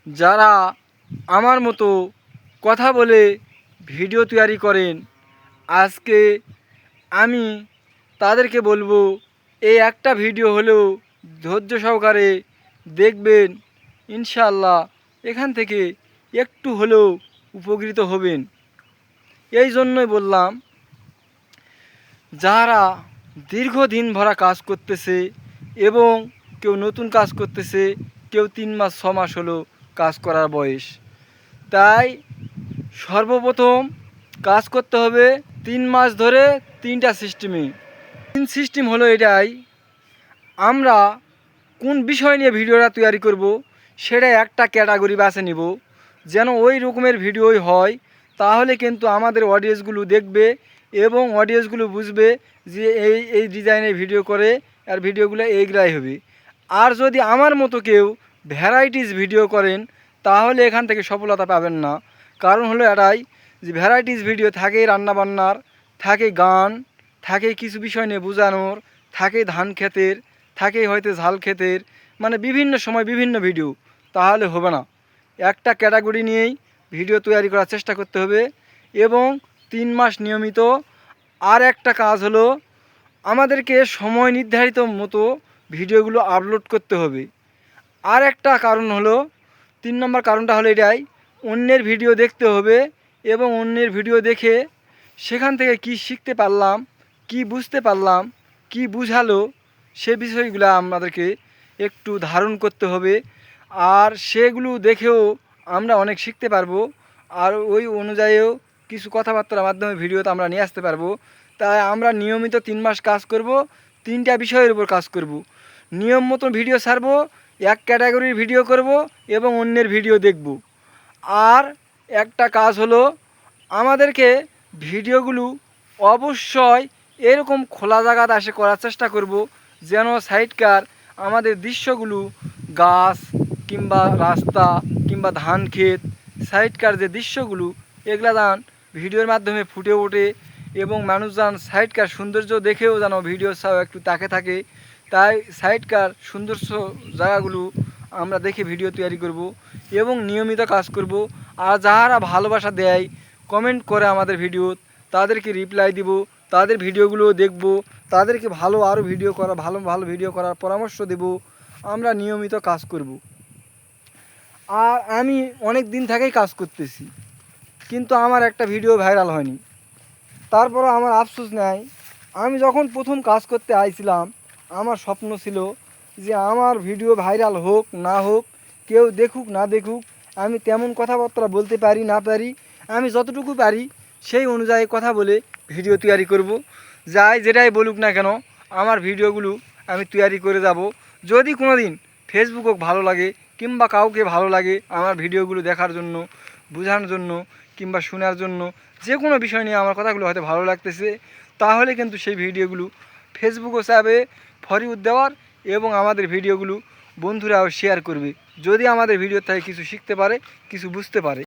যারা আমার মতো কথা বলে ভিডিও তৈরি করেন, আজকে আমি তাদেরকে বলবো এই একটা ভিডিও হলেও ধৈর্য সহকারে দেখবেন, ইনশাআল্লাহ এখান থেকে একটু হলেও উপকৃত হবেন। এই জন্যই বললাম, যারা দীর্ঘদিন ভরা কাজ করতেছে এবং কেউ নতুন কাজ করতেছে, কেউ 3 মাস 6 মাস হলো কাজ করার বয়স, তাই সর্বপ্রথম কাজ করতে হবে 3 মাস ধরে 3টা সিস্টেমে। 3 সিস্টেম হলো এটাই, আমরা কোন বিষয় নিয়ে ভিডিওটা তৈরি করব সেটা একটা ক্যাটাগরি বেছে নিব, যেন ওই রকমের ভিডিওই হয়। তাহলে কিন্তু আমাদের অডিয়েন্সগুলো দেখবে এবং অডিয়েন্সগুলো বুঝবে যে এই এই ডিজাইনের ভিডিও করে, আর ভিডিওগুলো এইগুলাই হবে। আর যদি আমার মতো কেউ ভ্যারাইটিস ভিডিও করেন, তাহলে এখান থেকে সফলতা পাবেন না। কারণ হলো এটাই যে ভ্যারাইটিস ভিডিও থাকে রান্নাবান্নার, থাকে গান, থাকে কিছু বিষয় নিয়ে বোঝানোর, থাকে ধান ক্ষেতের, থাকে হয়তো ঝাল ক্ষেতের, মানে বিভিন্ন সময় বিভিন্ন ভিডিও, তাহলে হবে না। একটা ক্যাটাগরি নিয়েই ভিডিও তৈরি করার চেষ্টা করতে হবে এবং 3 মাস নিয়মিত। আর একটা কাজ হলো আমাদেরকে সময় নির্ধারিত মতো ভিডিওগুলো আপলোড করতে হবে। আর একটা কারণ হলো, 3 নম্বর কারণটা হলো এটাই, অন্যের ভিডিও দেখতে হবে এবং অন্যের ভিডিও দেখে সেখান থেকে কি শিখতে পারলাম, কি বুঝতে পারলাম, কি বুঝালো, সে বিষয়গুলো আমাদেরকে একটু ধারণ করতে হবে। আর সেগুলো দেখেও আমরা অনেক শিখতে পারবো, আর ওই অনুযায়ীও কিছু কথাবার্তার মাধ্যমে ভিডিওতে আমরা নিয়ে আসতে পারবো। তাই আমরা নিয়মিত 3 মাস কাজ করব, 3টা বিষয়ের উপর কাজ করব। নিয়ম মতো ভিডিও ছাড়বো, এক ক্যাটাগরির ভিডিও করব এবং অন্যের ভিডিও দেখব। আর একটা কাজ হলো আমাদেরকে ভিডিওগুলো অবশ্যই এরকম খোলা জায়গাতে এসে করার চেষ্টা করব, যেন সাইডকার আমাদের দৃশ্যগুলো গাছ কিংবা রাস্তা কিংবা ধান ক্ষেত, সাইডকার যে দৃশ্যগুলো এগুলা যেন ভিডিওর মাধ্যমে ফুটে ওঠে এবং মানুষজন সাইডকার সৌন্দর্য দেখেও যেন ভিডিও ছাড়াও একটু তাকে থাকে। তাই সাইডকার সৌন্দর্য জায়গাগুলো আমরা দেখে ভিডিও তৈরি করব এবং নিয়মিত কাজ করব। আর যারা ভালোবাসা দেয়, কমেন্ট করে আমাদের ভিডিও, তাদেরকে রিপ্লাই দিব, তাদের ভিডিওগুলো দেখব, তাদেরকে আরও ভিডিও করা ভালো ভিডিও করার পরামর্শ দেব। আমরা নিয়মিত কাজ করব। আর আমি অনেক দিন থেকেই কাজ করতেছি, কিন্তু আমার একটা ভিডিও ভাইরাল হয়নি। তারপরও আমার আফসোস নেই, আমি যখন প্রথম কাজ করতে আইছিলাম আমার স্বপ্ন ছিল যে আমার ভিডিও ভাইরাল হোক না হোক, কেউ দেখুক না দেখুক, আমি তেমন কথাবার্তা বলতে পারি না পারি, আমি যতটুকু পারি সেই অনুযায়ী কথা বলে ভিডিও তৈরি করব। যাই যেটাই বলুক না কেন, আমার ভিডিওগুলো আমি তৈরি করে যাব। যদি কোনো দিন ফেসবুকে ভালো লাগে কিংবা কাউকে ভালো লাগে আমার ভিডিওগুলো দেখার জন্য, বোঝানোর জন্য কিংবা শোনার জন্য, যে কোনো বিষয় নিয়ে আমার কথাগুলো হয়তো ভালো লাগতেছে, তাহলে কিন্তু সেই ভিডিওগুলো ফেসবুকও চাবে ফরওয়ার্ড দেওয়ার এবং আমাদের ভিডিওগুলো বন্ধুরাও শেয়ার করবে, যদি আমাদের ভিডিও থেকে কিছু শিখতে পারে, কিছু বুঝতে পারে।